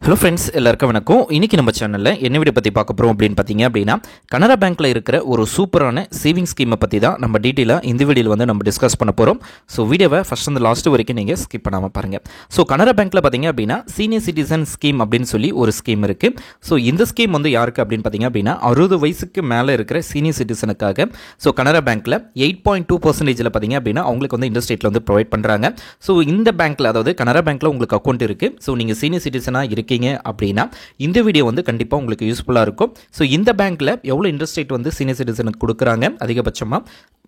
Hello friends, எல்லாருக்கும் வணக்கம். இன்றைக்கி நம்ம சேனலில் என்ன வீடியோ பற்றி பார்க்க போகிறோம் அப்படின்னு பார்த்தீங்க அப்படின்னா, கனரா பேங்க்கில் இருக்கிற ஒரு சூப்பரான சேவிங் ஸ்கீமை பற்றி தான் நம்ம டீட்டெயிலாக இந்த வீடியோவில் வந்து நம்ம டிஸ்கஸ் பண்ண போகிறோம். ஸோ வீடியோவை ஃபஸ்ட் அந்த லாஸ்ட் வரைக்கும் நீங்கள் ஸ்கிப் பண்ணாமல் பாருங்கள். ஸோ கனரா பேங்க்கில் பார்த்தீங்க அப்படின்னா சீனியர் சிட்டிசன் ஸ்கீம் அப்படின்னு சொல்லி ஒரு ஸ்கீம் இருக்குது. ஸோ இந்த ஸ்கீம் வந்து யாருக்கு அப்படின்னு பார்த்தீங்க அப்படின்னா 60 வயசுக்கு மேலே இருக்கிற சீனியர் சிட்டிசனுக்காக. ஸோ கனரா பேங்க்கில் 8.2% பார்த்தீங்க அப்படின்னா அவங்களுக்கு வந்து இன்ட்ரெஸ்ட் ரேட்டில் வந்து ப்ரொவைட் பண்ணுறாங்க. ஸோ இந்த பேங்க்கில், அதாவது கனரா பேங்க்கில் உங்களுக்கு அக்கௌண்ட் இருக்குது. ஸோ நீங்கள் சீனியர் சிட்டிசனாக இருக்கீங்க அப்படின்னா இந்த வீடியோ வந்து கண்டிப்பாக உங்களுக்கு யூஸ்ஃபுல்லாக இருக்கும். ஸோ இந்த பேங்க்கில் எவ்வளோ இன்ட்ரெஸ்ட் ரேட் வந்து சீனியர் சிட்டிசனுக்கு கொடுக்குறாங்க அதிகபட்சமாக.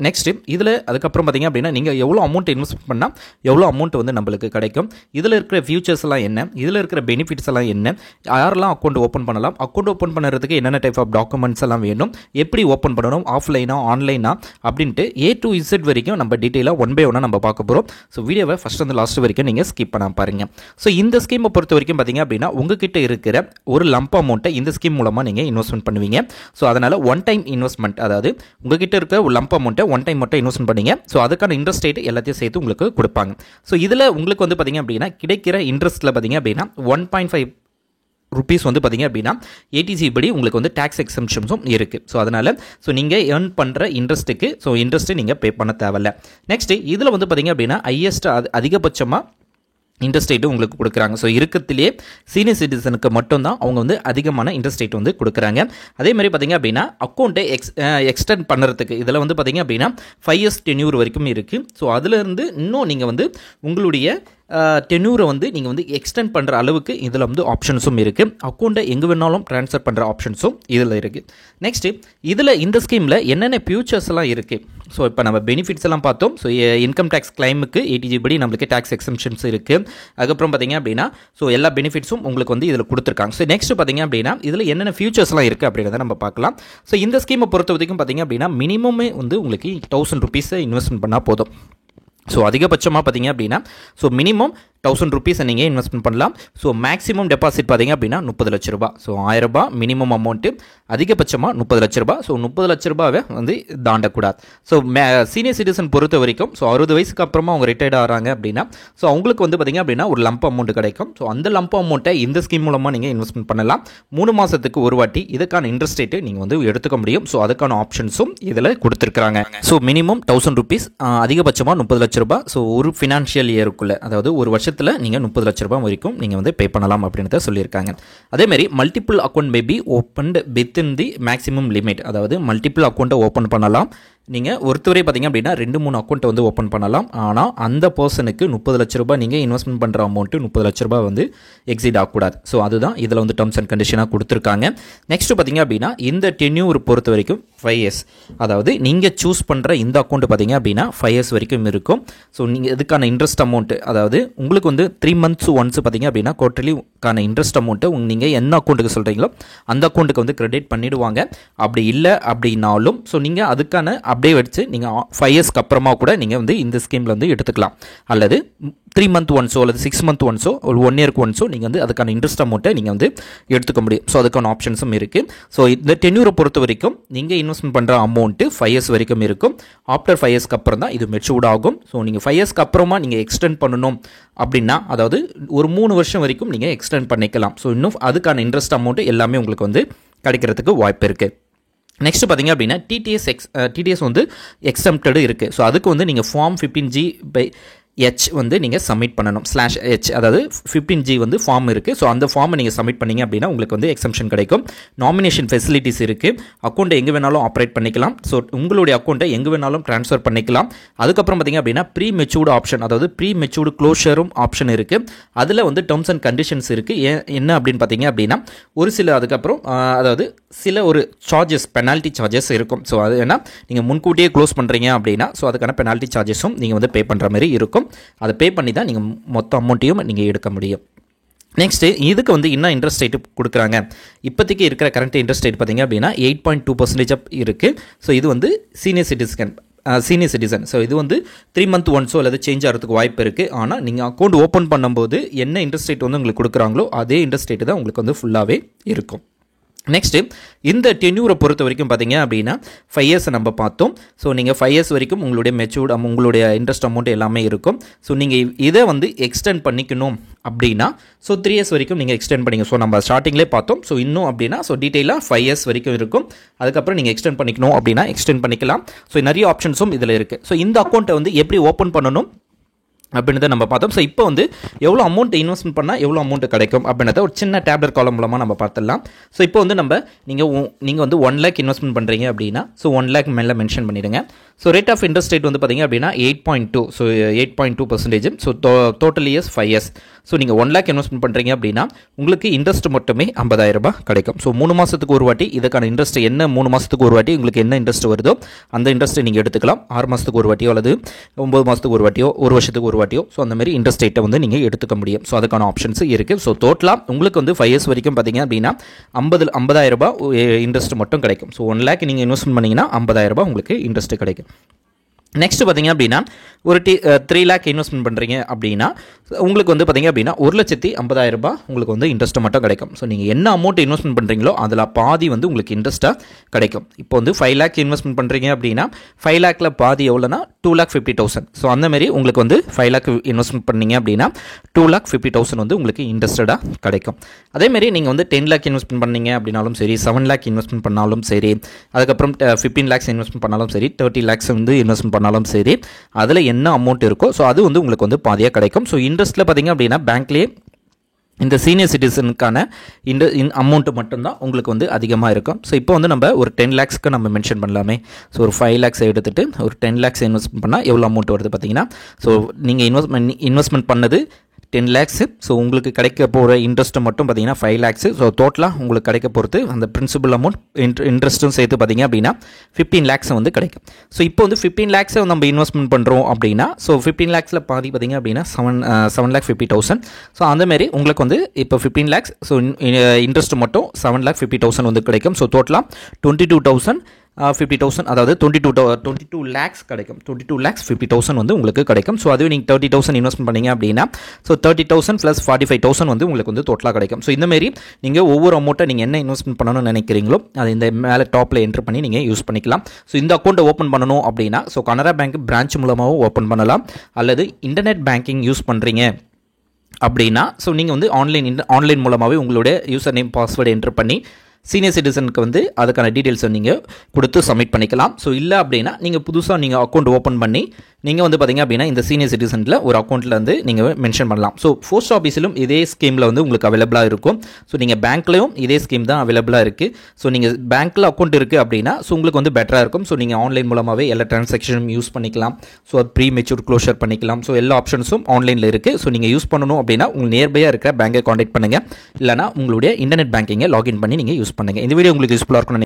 நெக்ஸ்ட் இதில் அதுக்கப்புறம் பார்த்தீங்க அப்படின்னா நீங்கள் எவ்வளோ அமௌண்ட் இன்வெஸ்ட் பண்ணால் எவ்வளோ அமௌண்ட் வந்து நம்மளுக்கு கிடைக்கும், இதில் இருக்கிற ஃபியூச்சர்ஸ் எல்லாம் என்ன, இதில் இருக்கிற பெனிஃபிட்ஸ் எல்லாம் என்ன, யாரெல்லாம் அக்கௌண்ட் ஓப்பன் பண்ணலாம், அக்கௌண்ட் ஓப்பன் பண்ணுறதுக்கு என்னென்ன டைப் ஆஃப் டாக்குமெண்ட்ஸ் எல்லாம் வேணும், எப்படி ஓப்பன் பண்ணணும், ஆஃப்லைனா ஆன்லைனா அப்படின்ட்டு A to Z வரைக்கும் நம்ம டீட்டெயிலாக ஒன் பை ஒன்னாக நம்ம பார்க்க போகிறோம். ஸோ வீடியோவை ஃபஸ்ட் அந்த லாஸ்ட் வரைக்கும் நீங்கள் ஸ்கிப் பண்ணாமல் பாருங்கள். ஸோ இந்த ஸ்கீமை பொறுத்த வரைக்கும் பார்த்தீங்க அப்படின்னா உங்ககிட்ட இருக்கிற ஒரு லம்ப் அமௌண்ட்டை இந்த ஸ்கீம் மூலமாக நீங்கள் இன்வெஸ்ட்மெண்ட் பண்ணுவீங்க. ஸோ அதனால் ஒன் டைம் இன்வெஸ்ட்மெண்ட், அதாவது உங்ககிட்ட இருக்க ஒரு லம்ப் அமௌண்ட்டை ஒன் டைம் மட்டும் இன்வெஸ்ட்மெண்ட் பண்ணீங்க. ஸோ அதுக்கான இன்ட்ரெஸ்ட் ரேட் எல்லாத்தையும் சேர்த்து உங்களுக்கு கொடுப்பாங்க. ஸோ இதில் உங்களுக்கு வந்து பார்த்தீங்க அப்படின்னா கிடைக்கிற இன்ட்ரெஸ்ட்டில் பார்த்தீங்க அப்படின்னா 1.5 ருபீஸ் வந்து பார்த்தீங்க அப்படின்னா ஏடிசி படி உங்களுக்கு வந்து டேக்ஸ் எக்ஸம்ஷன்ஸும் இருக்குது. ஸோ அதனால் நீங்கள் ஏர்ன் பண்ணுற இன்ட்ரெஸ்ட்டுக்கு இன்ட்ரெஸ்ட்டு நீங்கள் பே பண்ண தேவையில்ல. நெக்ஸ்ட்டு இதில் வந்து பார்த்தீங்க அப்படின்னா ஹையஸ்ட் அதிகபட்சமாக இன்ட்ரெஸ்ட் ரேட்டு உங்களுக்கு கொடுக்குறாங்க. ஸோ இருக்கத்திலே சீனியர் சிட்டிசனுக்கு மட்டும்தான் அவங்க வந்து அதிகமான இன்ட்ரெஸ்ட் ரேட் வந்து கொடுக்குறாங்க. அதே மாதிரி பார்த்தீங்க அப்படின்னா அக்கௌண்ட்டை எக்ஸ்டெண்ட் பண்ணுறதுக்கு இதில் வந்து பார்த்தீங்க அப்படின்னா 5 years டென்யூர் வரைக்கும் இருக்குது. ஸோ அதிலிருந்து இன்னும் நீங்கள் வந்து உங்களுடைய டென்யூரை வந்து நீங்கள் வந்து எக்ஸ்டெண்ட் பண்ணுற அளவுக்கு இதில் வந்து ஆப்ஷன்ஸும் இருக்குது. அக்கௌண்ட்டை எங்கே வேணாலும் ட்ரான்ஸ்ஃபர் பண்ணுற ஆப்ஷன்ஸும் இதில் இருக்குது. நெக்ஸ்ட்டு இதில் இந்த ஸ்கீமில் என்னென்ன ஃபியூச்சர்ஸ் எல்லாம் இருக்குது. ஸோ இப்போ நம்ம பெனிஃபிட்ஸ் எல்லாம் பார்த்தோம். ஸோ இன்கம் டேக்ஸ் கிளைமுக்கு ஏடிஜி படி நம்மளுக்கு டேக்ஸ் எக்ஸம்ஷன்ஸ் இருக்குது. அதுக்கப்புறம் பார்த்தீங்க அப்படின்னா எல்லா பெனிஃபிட்ஸும் உங்களுக்கு வந்து இதில் கொடுத்துருக்காங்க. ஸோ நெக்ஸ்ட் பார்த்தீங்க அப்படின்னா இதில் என்னென்ன ஃபியூச்சர்ஸ்லாம் இருக்குது அப்படின்றத நம்ம பார்க்கலாம். ஸோ இந்த ஸ்கீமை பொறுத்த வரைக்கும் பார்த்தீங்க அப்படின்னா மினிமமே வந்து உங்களுக்கு 1000 ருபீஸை இன்வெஸ்ட்மெண்ட் பண்ணால் போதும். ஸோ அதிகபட்சமாக பார்த்தீங்க அப்படின்னா மினிமம் 1000 ருபீஸை நீங்கள் இன்வெஸ்ட்மெண்ட் பண்ணலாம். ஸோ மேக்ஸிமம் டெபாசிட் பார்த்தீங்க அப்படின்னா 30 லட்ச ரூபா. ஸோ 1000 ரூபாய் மினிமம் அமௌண்ட்டு, அதிகபட்சமாக 30 லட்ச ரூபா. ஸோ 30 லட்ச ரூபாவை வந்து தாண்டக்கூடாது. ஸோ சீனியர் சிட்டிசன் பொறுத்த வரைக்கும் 60 வயசுக்கு அப்புறமா அவங்க ரிட்டையர்ட் ஆகிறாங்க அப்படின்னா அவங்களுக்கு வந்து பார்த்தீங்க அப்படின்னா ஒரு லம்ப் அமௌண்ட் கிடைக்கும். ஸோ அந்த லம்ப் அமௌண்ட்டை இந்த ஸ்கீம் மூலமாக நீங்கள் இன்வெஸ்ட்மெண்ட் பண்ணலாம். 3 மாதத்துக்கு ஒரு வாட்டி இதுக்கான இன்ட்ரெஸ்ட் ரேட்டு நீங்கள் வந்து எடுத்துக்க முடியும். ஸோ அதுக்கான ஆப்ஷன்ஸும் இதில் கொடுத்துருக்காங்க. ஸோ மினிமம் 1000 ருபீஸ், அதிகபட்சமாக 30 லட்ச ரூபா. ஸோ ஒரு ஃபினான்ஷியல் இயருக்குள்ளே, அதாவது ஒரு வருஷத்தில் நீங்கள் 30 லட்ச ரூபாய் வரைக்கும் நீங்கள் வந்து பே பண்ணலாம் அப்படின்றத சொல்லியிருக்காங்க. அதேமாதிரி multiple account may be opened within the maximum limit, அதாவது மல்டிபிள் அக்கௌண்ட்டை ஓப்பன் பண்ணலாம். நீங்கள் ஒருத்தவரே பார்த்தீங்க அப்படின்னா 2-3 அக்கௌண்ட்டை வந்து ஓப்பன் பண்ணலாம். ஆனால் அந்த பர்சனுக்கு 30 லட்ச ரூபாய் நீங்கள் இன்வெஸ்ட்மெண்ட் பண்ணுற அமௌண்ட்டு 30 லட்ச ரூபாய் வந்து எக்ஸிட் ஆகக்கூடாது. ஸோ அதுதான் இதில் வந்து டேர்ம்ஸ் அண்ட் கண்டிஷனாக கொடுத்துருக்காங்க. நெக்ஸ்ட்டு பார்த்தீங்க அப்படின்னா இந்த டென்யூர் பொறுத்த வரைக்கும் 5 years, அதாவது நீங்கள் சூஸ் பண்ணுற இந்த அக்கௌண்ட் பார்த்தீங்க அப்படின்னா 5 years வரைக்கும் இருக்கும். ஸோ நீங்கள் இதுக்கான இன்ட்ரெஸ்ட் அமௌண்ட்டு, அதாவது உங்களுக்கு வந்து 3 months ஒன்ஸ் பார்த்தீங்க அப்படின்னா குவார்ட்டர்லிக்கான இன்ட்ரெஸ்ட் அமௌண்ட்டை நீங்கள் என்ன அக்கௌண்ட்டுக்கு சொல்கிறீங்களோ அந்த அக்கௌண்ட்டுக்கு வந்து கிரெடிட் பண்ணிவிடுவாங்க. அப்படி இல்லை அப்படின்னாலும் நீங்கள் அதுக்கான அப்படியே வச்சு நீங்கள் 5 yearsக்கு அப்புறமா கூட நீங்கள் வந்து இந்த ஸ்கீமில் வந்து எடுத்துக்கலாம். அல்லது 3 month ஒன்ஸோ அல்லது 6 month ஒன்ஸோ ஒரு 1 yearக்கு ஒன்ஸோ நீங்கள் வந்து அதுக்கான இன்ட்ரெஸ்ட் அமௌண்ட்டை நீங்கள் வந்து எடுத்துக்க முடியும். ஸோ அதுக்கான ஆப்ஷன்ஸும் இருக்குது. ஸோ இந்த டென்யூரை பொறுத்த வரைக்கும் நீங்கள் இன்வெஸ்ட்மெண்ட் பண்ணுற அமௌண்ட்டு 5 years வரைக்கும் இருக்கும். ஆஃப்டர் 5 yearsக்கு அப்புறம் தான் இது மெச்சூர்ட் ஆகும். ஸோ நீங்கள் 5 yearsக்கு அப்புறமா நீங்கள் எக்ஸ்டெண்ட் பண்ணணும் அப்படின்னா, அதாவது ஒரு 3 வருஷம் வரைக்கும் நீங்கள் எக்ஸ்டெண்ட் பண்ணிக்கலாம். ஸோ இன்னும் அதுக்கான இன்ட்ரெஸ்ட் அமௌண்ட்டு எல்லாமே உங்களுக்கு வந்து கிடைக்கிறதுக்கு வாய்ப்பு இருக்குது. நெக்ஸ்ட் பார்த்தீங்க அப்படின்னா டிடிஎஸ் வந்து எக்ஸம்ப்டடு இருக்குது. ஸோ அதுக்கு வந்து நீங்கள் ஃபார்ம் 15G/H வந்து நீங்கள் சப்மிட் பண்ணணும். /H, அதாவது 15G வந்து ஃபார்ம் இருக்குது. ஸோ அந்த ஃபார்மை நீங்கள் சப்மிட் பண்ணிங்க அப்படின்னா உங்களுக்கு வந்து எக்ஸம்ஷன் கிடைக்கும். நாமினேஷன் ஃபெசிலிட்டிஸ் இருக்குது. அக்கௌண்ட்டை எங்கே வேணாலும் ஆப்ரேட் பண்ணிக்கலாம். ஸோ உங்களுடைய அக்கௌண்ட்டை எங்கே வேணாலும் ட்ரான்ஸ்ஃபர் பண்ணிக்கலாம். அதுக்கப்புறம் பார்த்தீங்க அப்படின்னா ப்ரீ மெச்சூர்டு ஆப்ஷன், அதாவது ப்ரீ மெச்சூர்டு க்ளோஷரும் ஆப்ஷன் இருக்குது. அதில் வந்து டேர்ம்ஸ் அண்ட் கண்டிஷன்ஸ் இருக்குது. என்ன அப்படின்னு பார்த்தீங்க அப்படின்னா ஒரு சில அதுக்கப்புறம் அதாவது சில ஒரு சார்ஜஸ், பெனால்ட்டி சார்ஜஸ் இருக்கும். ஸோ அது ஏன்னா நீங்கள் முன்கூட்டியே க்ளோஸ் பண்ணுறீங்க அப்படின்னா அதுக்கான பெனால்ட்டி சார்ஜஸும் நீங்கள் வந்து பே பண்ணுற மாதிரி இருக்கும். அதை பே பண்ணி தான் நீங்கள் மொத்த அமௌண்ட்டையும் நீங்கள் எடுக்க முடியும். நெக்ஸ்ட்டு இதுக்கு வந்து என்ன இன்ட்ரெஸ்ட் ரேட்டு கொடுக்குறாங்க. இப்போதைக்கு இருக்கிற கரண்ட் இன்ட்ரெஸ்ட் ரேட் பார்த்தீங்க அப்படின்னா 8.2% இருக்குது. ஸோ இது வந்து சீனியர் சிட்டிசன். ஸோ இது வந்து 3 month ஒன்ஸோ அல்லது சேஞ்ச் ஆகிறதுக்கு வாய்ப்பு இருக்குது. ஆனால் நீங்கள் அக்கௌண்ட் ஓப்பன் பண்ணும்போது என்ன இன்ட்ரெஸ்ட் ரேட் வந்து உங்களுக்கு கொடுக்குறாங்களோ அதே இன்ட்ரெஸ்ட் ரேட்டு தான் உங்களுக்கு வந்து ஃபுல்லாகவே இருக்கும். நெக்ஸ்ட்டு இந்த டென்யூரை பொறுத்த வரைக்கும் பார்த்தீங்க அப்படின்னா 5 இயர்ஸ் நம்ம பார்த்தோம். ஸோ நீங்கள் 5 இயர்ஸ் வரைக்கும் உங்களுடைய மெச்சூர்ட் உங்களுடைய இன்ட்ரெஸ்ட் அமௌண்ட் எல்லாமே இருக்கும். ஸோ நீங்கள் இதை வந்து எக்ஸ்டெண்ட் பண்ணிக்கணும் அப்படின்னா ஸோ 3 இயர்ஸ் வரைக்கும் நீங்கள் எக்ஸ்டெண்ட் பண்ணிங்க. ஸோ நம்ம ஸ்டார்டிங்லேயே பார்த்தோம். ஸோ இன்னும் அப்படின்னா ஸோ டீட்டெயிலாக 5 இயர்ஸ் வரைக்கும் இருக்கும். அதுக்கப்புறம் நீங்கள் எக்ஸ்டெண்ட் பண்ணிக்கணும் அப்படின்னா எக்ஸ்டெண்ட் பண்ணிக்கலாம். ஸோ நிறைய ஆப்ஷன்ஸும் இதில் இருக்குது. ஸோ இந்த அக்கௌண்ட்டை வந்து எப்படி ஓப்பன் பண்ணணும் அப்படின்றத நம்ம பார்த்தோம். ஸோ இப்போ வந்து எவ்வளோ அமௌண்ட் இன்வெஸ்ட்மெண்ட் பண்ணால் எவ்வளோ அமௌண்ட் கிடைக்கும் அப்படின்றத ஒரு சின்ன டேப்லெட் காலம் மூலமாக நம்ம பார்த்துடலாம். ஸோ இப்போ வந்து நீங்கள் வந்து 1 lakh இன்வெஸ்ட்மெண்ட் பண்ணுறீங்க அப்படின்னா ஸோ 1 lakh மேலே மென்ஷன் பண்ணிடுங்க. So rate of interest rate வந்து பார்த்தீங்க அப்படின்னா 8.2. So 8.2%. So total years 5 years. So நீங்கள் 1 lakh இன்வெஸ்ட்மெண்ட் பண்ணுறீங்க அப்படின்னா உங்களுக்கு இன்ட்ரெஸ்ட் மட்டுமே 50,000 ரூபாய் கிடைக்கும். ஸோ 3 மாதத்துக்கு ஒரு வாட்டி இதுக்கான இன்ட்ரெஸ்ட் என்ன 3 மாதத்துக்கு ஒரு வாட்டி உங்களுக்கு என்ன இன்ட்ரெஸ்ட் வருதோ அந்த இன்ட்ரெஸ்ட்டை நீங்கள் எடுத்துக்கலாம். 6 மாதத்துக்கு ஒரு வாட்டியோ அல்லது 9 மாதத்துக்கு ஒரு வாட்டியோ 1 வருஷத்துக்கு ஒரு வாட்டியோ ஸோ அந்த மாதிரி இன்ட்ரெஸ்ட் ரேட்டை வந்து நீங்கள் எடுத்துக்க முடியும். ஸோ அதுக்கான ஆப்ஷன்ஸ் இருக்குது. ஸோ டோட்டலாக உங்களுக்கு வந்து 5 இயர்ஸ் வரைக்கும் பார்த்தீங்க அப்படின்னா 50,000 ரூபாய் இன்ட்ரெஸ்ட் மட்டும் கிடைக்கும். ஸோ 1 lakh நீங்கள் இன்வெஸ்ட்மெண்ட் பண்ணிங்கன்னா 50,000 ரூபாய் உங்களுக்கு இன்ட்ரெஸ்ட் கிடைக்கும். நெக்ஸ்ட் பார்த்தீங்க அப்படின்னா ஒரு 3 lakh இன்வெஸ்ட்மெண்ட் பண்ணுறீங்க அப்படின்னா உங்களுக்கு வந்து பார்த்தீங்க அப்படின்னா 1,50,000 ரூபாய் உங்களுக்கு வந்து இன்ட்ரெஸ்ட் மட்டும் கிடைக்கும். ஸோ நீங்கள் என்ன அமௌண்ட் இன்வெஸ்ட்மெண்ட் பண்ணுறீங்களோ அதில் பாதி வந்து உங்களுக்கு இன்ட்ரெஸ்ட்டாக கிடைக்கும். இப்போ வந்து 5 lakh இன்வெஸ்ட்மெண்ட் பண்ணுறீங்க அப்படின்னா 5 lakhல பாதி எவ்வளோனா 2,50,000. ஸோ அந்தமாரி உங்களுக்கு வந்து 5 lakh இன்வெஸ்ட்மெண்ட் பண்ணீங்க அப்படின்னா 2,50,000 வந்து உங்களுக்கு இன்ட்ரெஸ்டடாக கிடைக்கும். அதேமாரி நீங்கள் வந்து 10 lakh இன்வெஸ்ட்மெண்ட் பண்ணீங்க அப்படின்னாலும் சரி, 7 lakh இன்வெஸ்ட்மெண்ட் பண்ணாலும் சரி, அதுக்கப்புறம் 15 lakhs இன்வெஸ்ட்மெண்ட் பண்ணாலும் சரி, 30 lakhs வந்து இன்வெஸ்ட்மெண்ட் பண்ணாலும் சரி, அதில் என்ன அமௌண்ட் இருக்கோ ஸோ அது வந்து உங்களுக்கு வந்து பாதியாக கிடைக்கும். ஸோ இன்ட்ரெஸ்ட்டில் பார்த்தீங்க அப்படின்னா பேங்க்லேயே இந்த சீனியர் சிட்டிசனுக்கான இந்த அமௌண்ட்டு மட்டும்தான் உங்களுக்கு வந்து அதிகமாக இருக்கும். ஸோ இப்போ வந்து நம்ம ஒரு 10 lakhsக்கு நம்ம மென்ஷன் பண்ணலாமே. ஸோ ஒரு 5 lakhs எடுத்துகிட்டு ஒரு 10 lakhs இன்வெஸ்ட் பண்ணால் எவ்வளோ அமௌண்ட் வருது பார்த்தீங்கன்னா ஸோ நீங்கள் இன்வெஸ்ட்மெண்ட் பண்ணது 10 lakhs. ஸோ உங்களுக்கு கிடைக்க போகிற இன்ட்ரெஸ்ட்டு மட்டும் பார்த்தீங்கன்னா 5 lakhs. ஸோ டோட்டலாக உங்களுக்கு கிடைக்க போகிறது அந்த பிரின்சிபல் அமௌண்ட் இன்ட்ரெஸ்ட்டும் சேர்த்து பார்த்தீங்க அப்படின்னா 15 lakhs வந்து கிடைக்கும். ஸோ இப்போ வந்து 15 lakhs நம்ம இன்வெஸ்ட்மெண்ட் பண்ணுறோம் அப்படின்னா ஸோ 15 lakhsல பாதி பார்த்தீங்க அப்படின்னா 7,50,000. ஸோ அந்தமாரி உங்களுக்கு வந்து இப்போ 15 lakhs ஸோ இன்ட்ரெஸ்ட் மட்டும் 7,50,000 வந்து கிடைக்கும். ஸோ டோட்டலாக 22,50,000 அதாவது 22 lakhs கிடைக்கும். 22 lakhs 50,000 வந்து உங்களுக்கு கிடைக்கும். ஸோ அதுவே நீங்கள் 30,000 இன்வெஸ்ட்மெண்ட் பண்ணீங்க அப்படின்னா ஸோ 30,000 + 45,000 வந்து உங்களுக்கு வந்து டோட்டலாக கிடைக்கும். ஸோ இந்தமாரி நீங்கள் ஒவ்வொரு அமௌண்ட்டை நீங்கள் என்ன இன்வெஸ்ட்மெண்ட் பண்ணணும்னு நினைக்கிறீங்களோ அது இந்த மேலே டாப்பில் என்ட்ரு பண்ணி நீங்கள் யூஸ் பண்ணிக்கலாம். ஸோ இந்த அக்கௌண்ட்டை ஓப்பன் பண்ணணும் அப்படின்னா ஸோ கனரா பேங்க் பிரான்ச் மூலமாகவும் ஓப்பன் பண்ணலாம். அல்லது இன்டர்நெட் பேங்கிங் யூஸ் பண்ணுறீங்க அப்படின்னா ஸோ நீங்கள் வந்து ஆன்லைன் மூலமாகவே உங்களுடைய யூசர் நேம் பாஸ்வேர்டு என்ட்ரு பண்ணி சீனியர் சிட்டிசனுக்கு வந்து அதுக்கான டீட்டெயில்ஸை நீங்கள் கொடுத்து சப்மிட் பண்ணிக்கலாம். ஸோ இல்லை அப்படின்னா நீங்கள் புதுசாக நீங்கள் அக்கௌண்ட் ஓப்பன் பண்ணி நீங்கள் வந்து பார்த்தீங்க அப்படின்னா இந்த சீனியர் சிட்டிசனில் ஒரு அக்கௌண்ட்டில் வந்து நீங்கள் மென்ஷன் பண்ணலாம். ஸோ போஸ்ட் ஆஃபீஸிலும் இதே ஸ்கீமில் வந்து உங்களுக்கு அவைலபிளாக இருக்கும். ஸோ நீங்கள் பேங்க்லேயும் இதே ஸ்கீம் தான் அவைலபிளாக இருக்குது. ஸோ நீங்கள் பேங்க்கில் அக்கௌண்ட் இருக்குது அப்படின்னா ஸோ உங்களுக்கு வந்து பெட்டராக இருக்கும். ஸோ நீங்கள் ஆன்லைன் மூலமாகவே எல்லா டிரான்சாக்ஷனும் யூஸ் பண்ணிக்கலாம். ஸோ ப்ரீ மெச்சூர் க்ளோஷர் பண்ணிக்கலாம். ஸோ எல்லா ஆப்ஷன்ஸும் ஆன்லைனில் இருக்குது. ஸோ நீங்கள் யூஸ் பண்ணணும் அப்படின்னா உங்கள் நியர்பையாக இருக்கிற பேங்கை காண்டாக்ட் பண்ணுங்கள். இல்லைனா உங்களுடைய இன்டர்நெட் பேங்கிங்கை லாகின் பண்ணி நீங்கள் யூஸ் பண்ணுங்கள். இந்த வீடியோ உங்களுக்கு யூஸ்ஃபுல்லாக இருக்கும்.